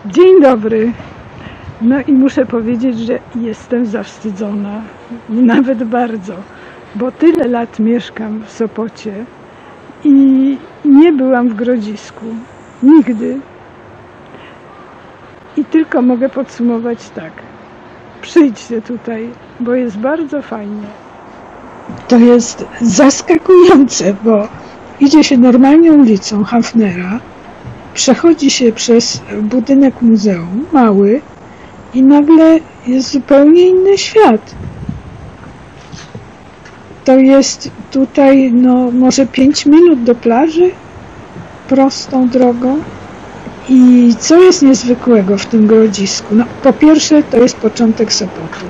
Dzień dobry. No i muszę powiedzieć, że jestem zawstydzona. Nawet bardzo. Bo tyle lat mieszkam w Sopocie i nie byłam w Grodzisku. Nigdy. I tylko mogę podsumować tak. Przyjdźcie tutaj, bo jest bardzo fajnie. To jest zaskakujące, bo idzie się normalnie ulicą Hafnera, przechodzi się przez budynek muzeum, mały, i nagle jest zupełnie inny świat. To jest tutaj, no może 5 minut do plaży, prostą drogą. I co jest niezwykłego w tym Grodzisku? No, po pierwsze, to jest początek Sopotu.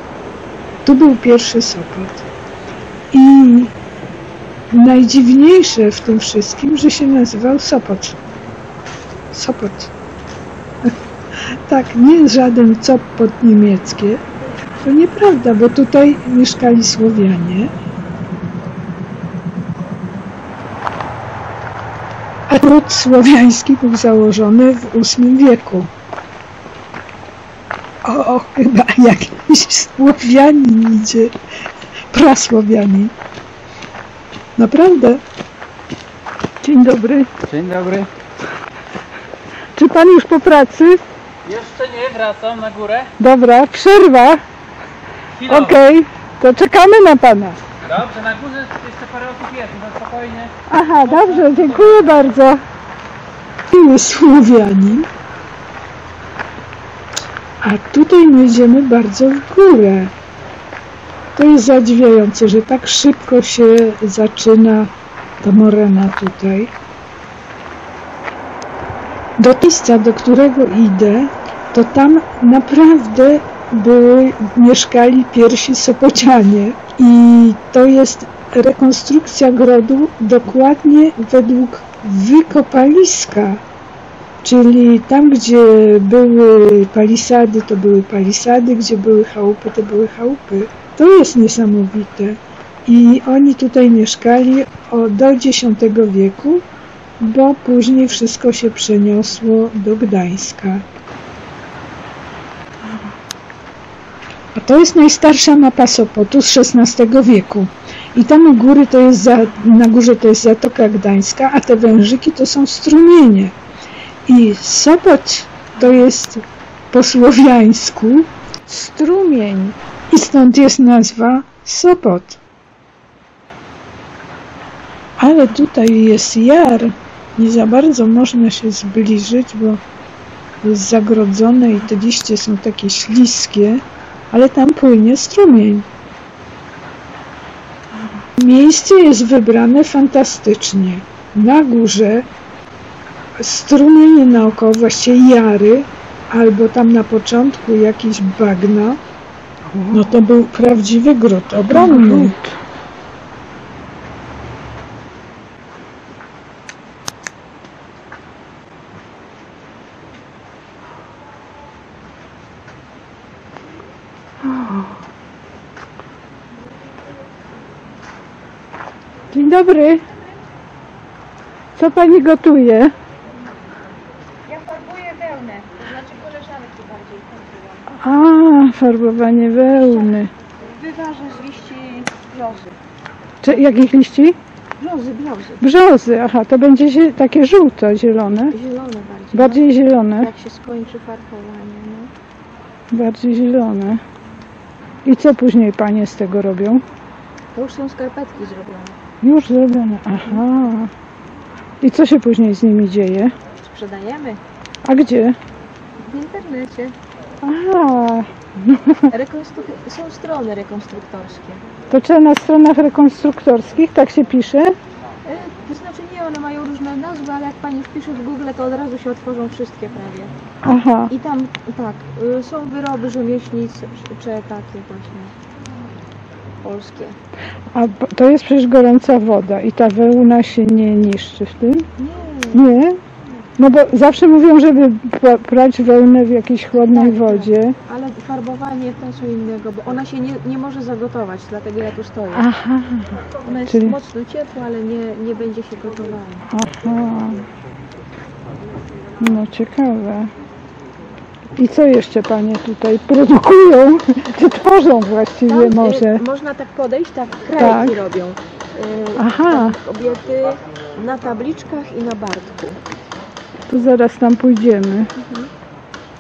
Tu był pierwszy Sopot. I najdziwniejsze w tym wszystkim, że się nazywał Sopot. Sopot. Tak, nie żaden Sopot niemieckie. To nieprawda, bo tutaj mieszkali Słowianie. A ród słowiański był założony w VIII wieku. O, chyba jakiś Słowianin idzie. Prasłowianin. Naprawdę. Dzień dobry. Dzień dobry. Czy pan już po pracy? Jeszcze nie, wracam na górę. Dobra, przerwa. Chwilowo. Okej, to czekamy na pana. Dobrze, na górze jeszcze parę osób jest, no spokojnie. Aha, dobrze, dziękuję bardzo. Miły Słowianin. A tutaj my idziemy bardzo w górę. To jest zadziwiające, że tak szybko się zaczyna ta morena tutaj. Do miejsca, do którego idę, to tam naprawdę mieszkali pierwsi Sopocianie. I to jest rekonstrukcja grodu dokładnie według wykopaliska. Czyli tam, gdzie były palisady, to były palisady, gdzie były chałupy, to były chałupy. To jest niesamowite. I oni tutaj mieszkali do X wieku, bo później wszystko się przeniosło do Gdańska. A to jest najstarsza mapa Sopotu z XVI wieku. I tam u góry to jest na górze to jest Zatoka Gdańska, a te wężyki to są strumienie. I Sopot to jest po słowiańsku strumień. I stąd jest nazwa Sopot. Ale tutaj jest jar. Nie za bardzo można się zbliżyć, bo jest zagrodzone i te liście są takie śliskie, ale tam płynie strumień. Miejsce jest wybrane fantastycznie. Na górze strumienie naokoło, właściwie jary, albo tam na początku jakieś bagna. No to był prawdziwy gród obronny. Dzień dobry. Co pani gotuje? Ja farbuję wełnę, to znaczy koleżanki bardziej. A, farbowanie wełny. Wyważę z liści brzozy. Czy jakich liści? Brzozy. Brzozy, aha, to będzie takie żółto, zielone. Zielone bardziej. Bardziej zielone. Jak się skończy farbowanie, no. Bardziej zielone. I co później panie z tego robią? To już są skarpetki zrobione. Już zrobione, aha. I co się później z nimi dzieje? Sprzedajemy A gdzie? w internecie. Aha, Są strony rekonstruktorskie. to trzeba na stronach rekonstruktorskich, tak się pisze? To znaczy nie, one mają różne nazwy, ale jak pani wpisze w Google, to od razu się otworzą wszystkie prawie. Aha, I tam, tak, są wyroby rzemieślnicze takie właśnie. Polskie. a to jest przecież gorąca woda i ta wełna się nie niszczy w tym? Nie. Nie? No bo zawsze mówią, żeby prać wełnę w jakiejś chłodnej Tak, wodzie. Ale farbowanie to co innego, bo ona się nie może zagotować, dlatego ja tu stoję. Aha, Ona jest czyli- mocno ciepła, ale nie będzie się gotowała. aha. No ciekawe. I co jeszcze Panie tutaj produkują? Czy tworzą właściwie Tam, może? można tak podejść, tak krajki Tak. robią. Aha. Kobiety na tabliczkach i na bartku. To zaraz tam pójdziemy.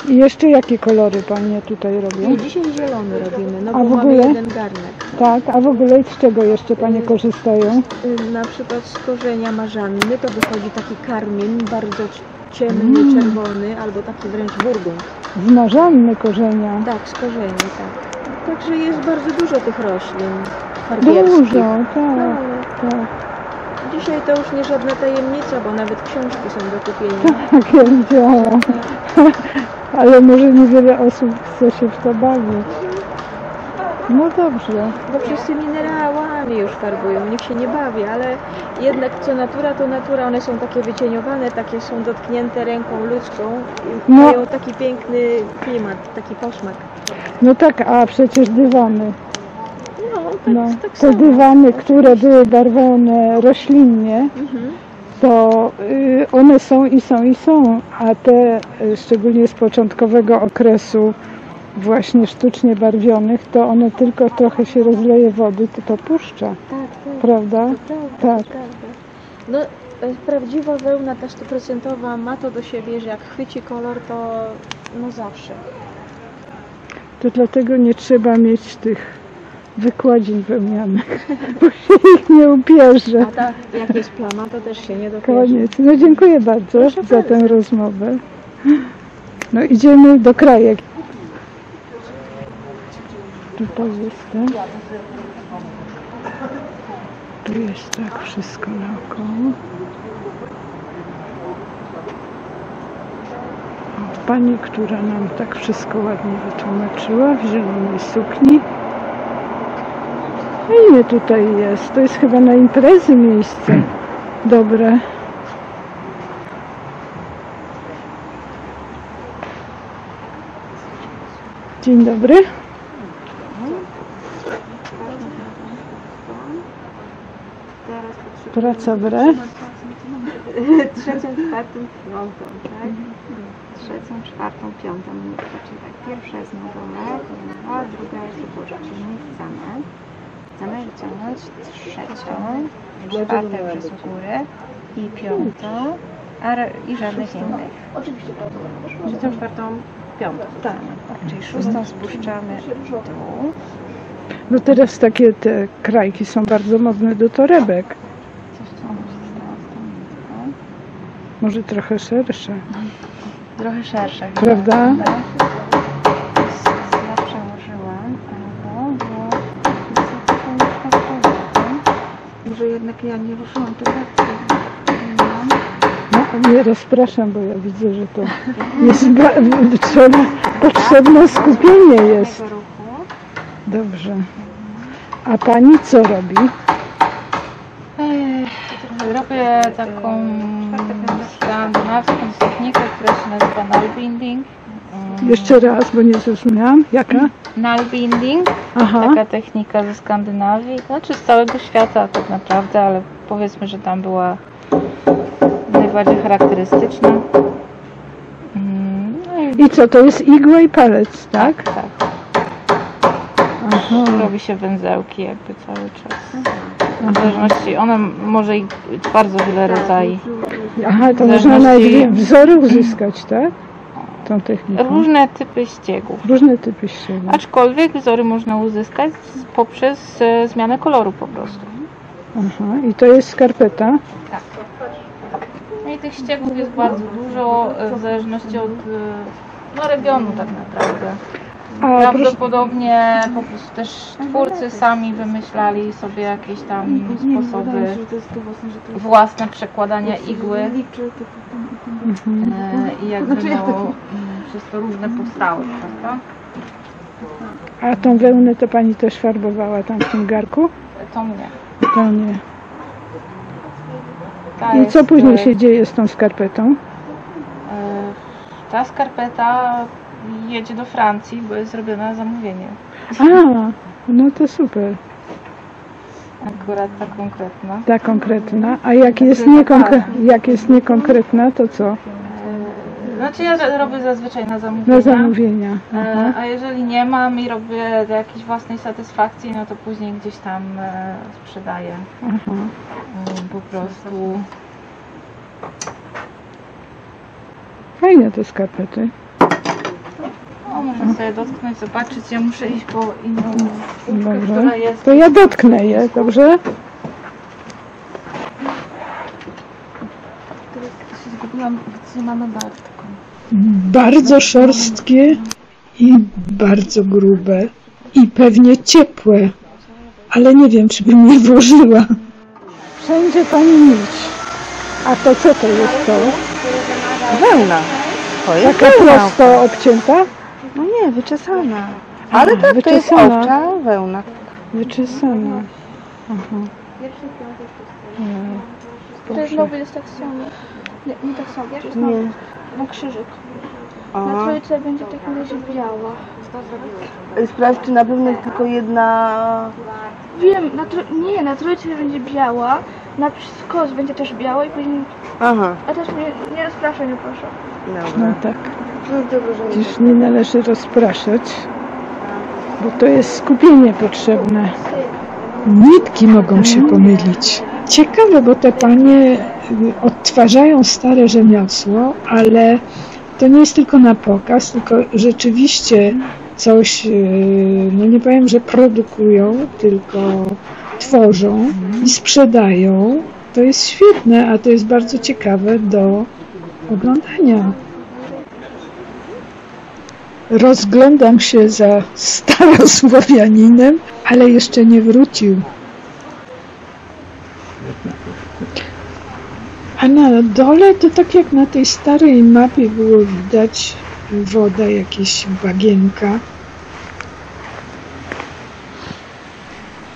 I jeszcze jakie kolory Panie tutaj robią? I dzisiaj zielony robimy, no A bo w mamy ogóle? jeden garnek. Tak, a w ogóle z czego jeszcze Panie korzystają? Na przykład z korzenia marzanny to wychodzi taki karmien, bardzo ciemny, czerwony, albo taki wręcz burgund. Z marzanny korzenia. Tak, z korzeni, tak. Także jest bardzo dużo tych roślin farbierskich. Dużo, tak, No, tak. dzisiaj to już nie żadna tajemnica, bo nawet książki są do kupienia. Tak, ja widziałam. Ale może niewiele osób chce się w to bawić. No dobrze. Bo wszyscy minerałami już farbują, nikt się nie bawi, ale jednak co natura, to natura. One są takie wycieniowane, takie są dotknięte ręką ludzką i No. mają taki piękny klimat, taki posmak. No tak, a przecież dywany. No, tak, No, tak te samo. dywany, które były barwone roślinnie, to one są i są i są, a te szczególnie z początkowego okresu właśnie sztucznie barwionych, to one tylko trochę się rozleje wody, to puszcza, Tak, tak. prawda? To prawda, Tak. to prawda. No, prawdziwa wełna, ta 100% ma to do siebie, że jak chwyci kolor, to no zawsze. To dlatego nie trzeba mieć tych wykładzin wełnianych, bo się ich nie ubierze. A tak, jak jest plama, to też się nie dopierze. Koniec. No dziękuję bardzo Proszę za tę bardzo. rozmowę. No idziemy do krajek. Tutaj jestem. Tu jest tak wszystko naokoło. O, pani, która nam tak wszystko ładnie wytłumaczyła w zielonej sukni. Fajnie tutaj jest. To jest chyba na imprezy miejsce. Dobre. Dzień dobry. Praca w re. Trzecią, czwartą, piątą, tak? Trzecią, czwartą, piątą. Czyli tak, pierwsza jest na dole, a druga jest u góry, czyli my chcemy wyciągnąć trzecią, czwartą już jest u góry i piątą, i żadnych innych. Trzecią, czwartą, piątą. Tak. Czyli szóstą spuszczamy w dół. No teraz takie te krajki są bardzo modne do torebek. Coś tu zostało z tą nitką. Może trochę szersze. Trochę szersze. Prawda? Ja przełożyłam, bo taką mieszkam. Może jednak ja nie ruszyłam tego. No nie rozpraszam, bo ja widzę, że to jest potrzebne skupienie jest. Dobrze. A pani co robi? Robię taką skandynawską technikę, która się nazywa nullbinding. Jeszcze raz, bo nie zrozumiałam. Jaka? Nullbinding, Aha. taka technika ze Skandynawii, znaczy z całego świata tak naprawdę, ale powiedzmy, że tam była najbardziej charakterystyczna. No I co, to jest igła i palec, tak? tak. Aha. Robi się węzełki jakby cały czas. W zależności, ona może i bardzo wiele rodzajów. Aha, to W można zależności- nawet wzory uzyskać, tak? Tą techniką. Różne typy ściegów. Różne typy ściegów. Aczkolwiek wzory można uzyskać poprzez zmianę koloru po prostu. Aha, i to jest skarpeta. Tak. No i tych ściegów jest bardzo dużo, w zależności od regionu tak naprawdę. A proszę, Prawdopodobnie po prostu też twórcy sami wymyślali sobie jakieś tam sposoby własne przekładania igły i jakby no, przez to różne powstały, prawda? a tą wełnę to pani też farbowała tam w tym garku? To mnie. To nie. Ta I co jest, później się dzieje z tą skarpetą? Ta skarpeta jedzie do Francji, bo jest zrobiona na zamówienie. A, no to super. Akurat ta konkretna. Ta konkretna. A jak jest, jak jest niekonkretna, to co? Znaczy ja robię zazwyczaj na zamówienia. Na zamówienia. Aha. A jeżeli nie mam i robię do jakiejś własnej satysfakcji, no to później gdzieś tam sprzedaję. Aha. Po prostu. Fajne te skarpety. O, można sobie dotknąć, zobaczyć. Ja muszę iść po inną kubkę, Dobrze. która jest. To ja dotknę je, dobrze? Zgubiłam, gdzie mamy Bartką. Bardzo szorstkie i bardzo grube. I pewnie ciepłe. Ale nie wiem, czy bym je włożyła. Wszędzie pani nić. A to co to jest to? Wełna. To jest Taka wełna. prosto obcięta? No nie, wyczesana. Ale tak, to jest wyczesana. owcza wełna. Wyczesana. Aha. To jest znowu jest tak samo. Nie tak samo, to jest Nie. na krzyżyk. A. Na trójce będzie w takim razie biała. Sprawdź, czy na pewno jest tylko jedna... Wiem, na trójce będzie biała, na skos będzie też biała i później... Aha, A też nie rozpraszaj mnie proszę. No dobra. tak. No dobrze, że nie. Przecież nie należy rozpraszać, bo to jest skupienie potrzebne. Nitki mogą się pomylić. Ciekawe, bo te panie odtwarzają stare rzemiosło, ale to nie jest tylko na pokaz, tylko rzeczywiście coś, no nie powiem, że produkują, tylko tworzą i sprzedają. To jest świetne, a to jest bardzo ciekawe do oglądania. Rozglądam się za starosłowianinem, ale jeszcze nie wrócił. A na dole to tak jak na tej starej mapie było widać woda, jakieś bagienka.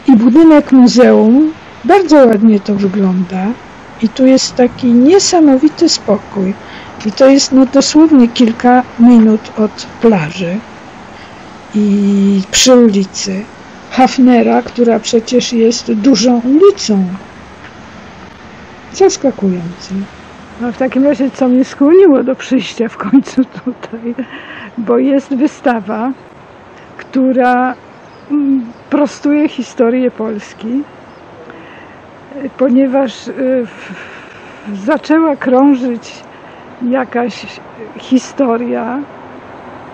I budynek muzeum, bardzo ładnie to wygląda. I tu jest taki niesamowity spokój. I to jest no dosłownie kilka minut od plaży i przy ulicy Hafnera, która przecież jest dużą ulicą. Zaskakujące. No w takim razie, co mnie skłoniło do przyjścia w końcu tutaj, bo jest wystawa, która prostuje historię Polski, ponieważ zaczęła krążyć jakaś historia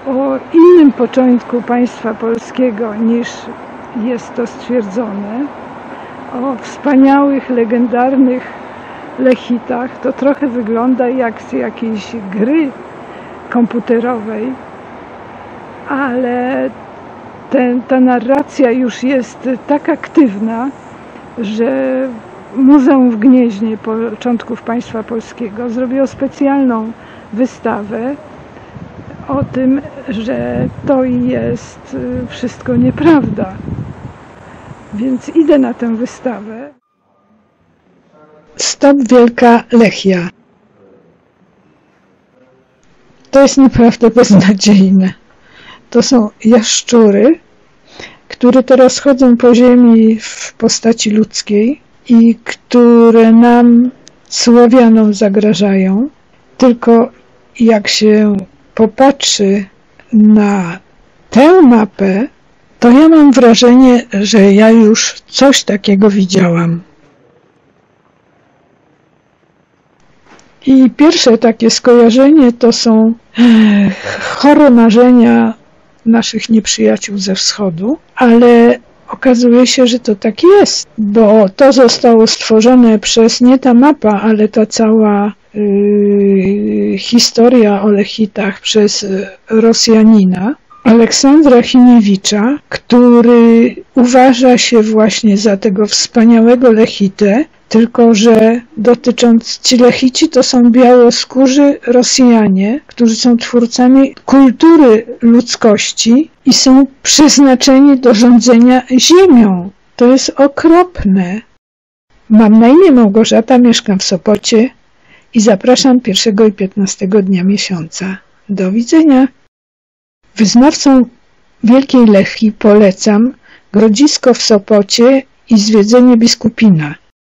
o innym początku państwa polskiego niż jest to stwierdzone, o wspaniałych, legendarnych lechitach. To trochę wygląda jak z jakiejś gry komputerowej, ale ta narracja już jest tak aktywna, że Muzeum w Gnieźnie Początków Państwa Polskiego zrobiło specjalną wystawę o tym, że to jest wszystko nieprawda. Więc idę na tę wystawę. Stop Wielka Lechia. To jest naprawdę beznadziejne. To są jaszczury, które teraz chodzą po ziemi w postaci ludzkiej i które nam, Słowianom, zagrażają. Tylko jak się popatrzy na tę mapę, to ja mam wrażenie, że ja już coś takiego widziałam. I pierwsze takie skojarzenie to są chore marzenia naszych nieprzyjaciół ze wschodu, ale okazuje się, że to tak jest, bo to zostało stworzone przez nie ta mapa, ale ta cała historia o lechitach przez Rosjanina, Aleksandra Chiniewicza, który uważa się właśnie za tego wspaniałego lechitę, tylko że dotycząc ci lechici to są białoskórzy Rosjanie, którzy są twórcami kultury ludzkości i są przeznaczeni do rządzenia ziemią. To jest okropne. Mam na imię Małgorzata, mieszkam w Sopocie i zapraszam 1 i 15 dnia miesiąca. Do widzenia. Wyznawcom Wielkiej Lechii polecam Grodzisko w Sopocie i zwiedzenie Biskupina.